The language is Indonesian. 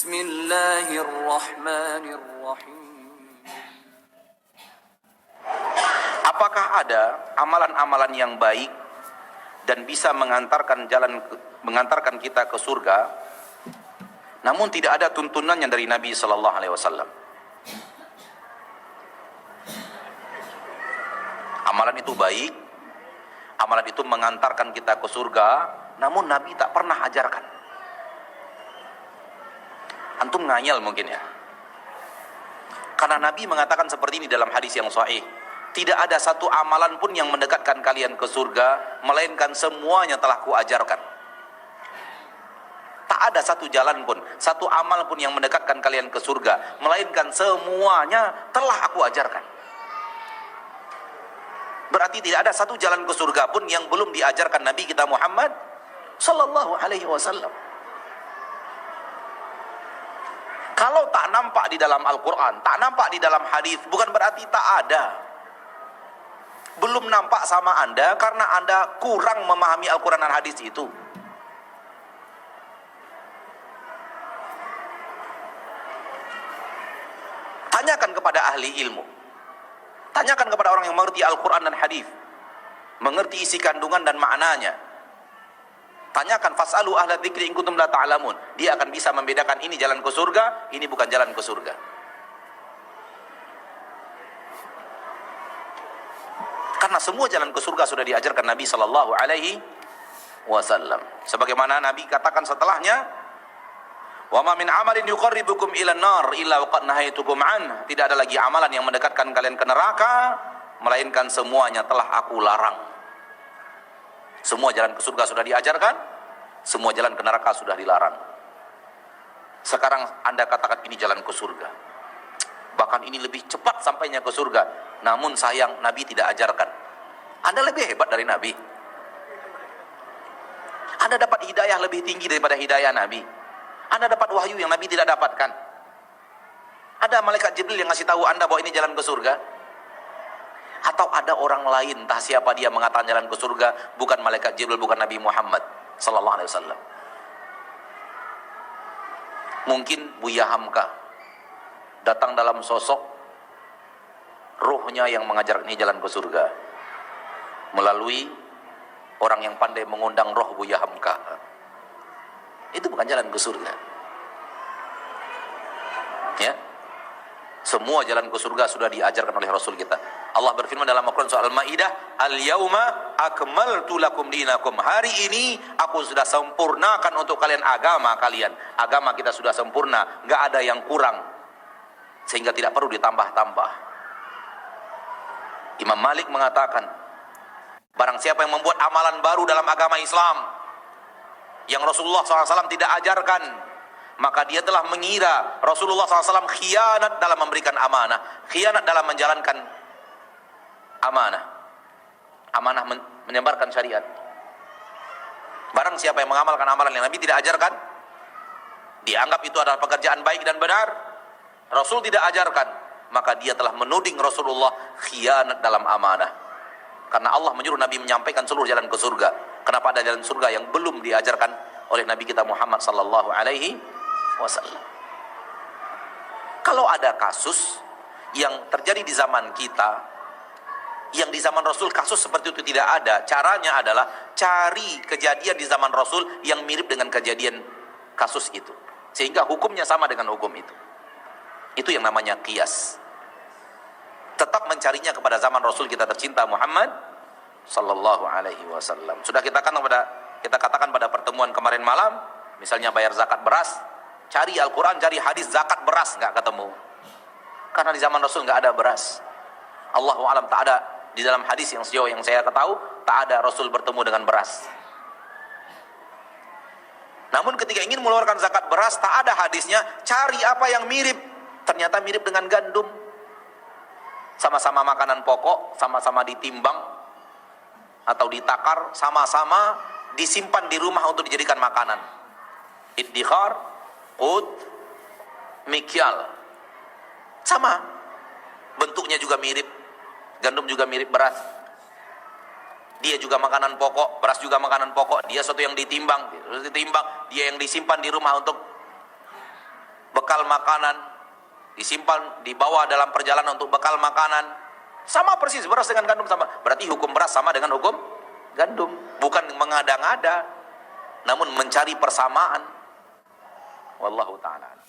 Bismillahirrahmanirrahim. Apakah ada amalan-amalan yang baik dan bisa mengantarkan kita ke surga, namun tidak ada tuntunannya dari Nabi sallallahu alaihi wasallam? Amalan itu baik, amalan itu mengantarkan kita ke surga, namun Nabi tak pernah ajarkan. Antum ngayal mungkin ya. Karena Nabi mengatakan seperti ini dalam hadis yang sahih, tidak ada satu amalan pun yang mendekatkan kalian ke surga, melainkan semuanya telah kuajarkan. Tak ada satu jalan pun, satu amal pun yang mendekatkan kalian ke surga, melainkan semuanya telah aku ajarkan. Berarti tidak ada satu jalan ke surga pun yang belum diajarkan Nabi kita Muhammad sallallahu alaihi wasallam. Kalau tak nampak di dalam Al-Quran, tak nampak di dalam hadis, bukan berarti tak ada. Belum nampak sama Anda karena Anda kurang memahami Al-Quran dan hadis itu. Tanyakan kepada ahli ilmu. Tanyakan kepada orang yang mengerti Al-Quran dan hadis, mengerti isi kandungan dan maknanya. Tanyakan, fas'alu ahla dzikri in kuntum la ta'lamun. Dia akan bisa membedakan ini jalan ke surga, ini bukan jalan ke surga. Karena semua jalan ke surga sudah diajarkan Nabi sallallahu alaihi wasallam. Sebagaimana Nabi katakan setelahnya, "Wa ma min amalin yuqarribukum ila an-nar illa waqad nahaitukum an." Tidak ada lagi amalan yang mendekatkan kalian ke neraka, melainkan semuanya telah aku larang. Semua jalan ke surga sudah diajarkan, semua jalan ke neraka sudah dilarang. Sekarang Anda katakan ini jalan ke surga, bahkan ini lebih cepat sampainya ke surga, namun sayang Nabi tidak ajarkan. Anda lebih hebat dari Nabi. Anda dapat hidayah lebih tinggi daripada hidayah Nabi. Anda dapat wahyu yang Nabi tidak dapatkan. Ada malaikat Jibril yang ngasih tahu Anda bahwa ini jalan ke surga? Atau ada orang lain, entah siapa dia, mengatakan jalan ke surga, bukan malaikat Jibril, bukan Nabi Muhammad sallallahu alaihi wasallam. Mungkin Buya Hamka datang dalam sosok ruhnya yang mengajar ini jalan ke surga, melalui orang yang pandai mengundang roh Buya Hamka. Itu bukan jalan ke surga. Ya, semua jalan ke surga sudah diajarkan oleh Rasul kita. Allah berfirman dalam Al-Quran surah Al-Maidah, "Al-yauma akmaltu lakum dinakum." Hari ini aku sudah sempurnakan untuk kalian agama kalian. Agama kita sudah sempurna, enggak ada yang kurang, sehingga tidak perlu ditambah-tambah. Imam Malik mengatakan, barang siapa yang membuat amalan baru dalam agama Islam yang Rasulullah SAW tidak ajarkan, maka dia telah mengira Rasulullah SAW khianat dalam memberikan amanah, khianat dalam menjalankan amanah, menyebarkan syariat. Barang siapa yang mengamalkan amalan yang Nabi tidak ajarkan, dianggap itu adalah pekerjaan baik dan benar, Rasul tidak ajarkan, maka dia telah menuding Rasulullah khianat dalam amanah. Karena Allah menyuruh Nabi menyampaikan seluruh jalan ke surga. Kenapa ada jalan surga yang belum diajarkan oleh Nabi kita Muhammad sallallahu alaihi wasallam? Kalau ada kasus yang terjadi di zaman kita, yang di zaman Rasul kasus seperti itu tidak ada, caranya adalah cari kejadian di zaman Rasul yang mirip dengan kejadian kasus itu, sehingga hukumnya sama dengan hukum itu. Itu yang namanya qiyas. Tetap mencarinya kepada zaman Rasul kita tercinta Muhammad sallallahu alaihi wasallam. Sudah kita katakan pada pertemuan kemarin malam, misalnya bayar zakat beras, cari Al-Quran, cari hadis zakat beras, nggak ketemu. Karena di zaman Rasul nggak ada beras. Allahu a'lam, tak ada di dalam hadis yang sejauh yang saya ketahui, tak ada Rasul bertemu dengan beras. Namun ketika ingin mengeluarkan zakat beras, tak ada hadisnya, cari apa yang mirip. Ternyata mirip dengan gandum. Sama-sama makanan pokok, sama-sama ditimbang atau ditakar, sama-sama disimpan di rumah untuk dijadikan makanan. Iddikhar, qut, mikyal. Sama. Bentuknya juga mirip. Gandum juga mirip beras. Dia juga makanan pokok, beras juga makanan pokok. Dia suatu yang ditimbang, dia yang disimpan di rumah untuk bekal makanan, disimpan, dibawa dalam perjalanan untuk bekal makanan. Sama persis, beras dengan gandum sama. Berarti hukum beras sama dengan hukum gandum. Bukan mengada-ngada, namun mencari persamaan. Wallahu ta'ala.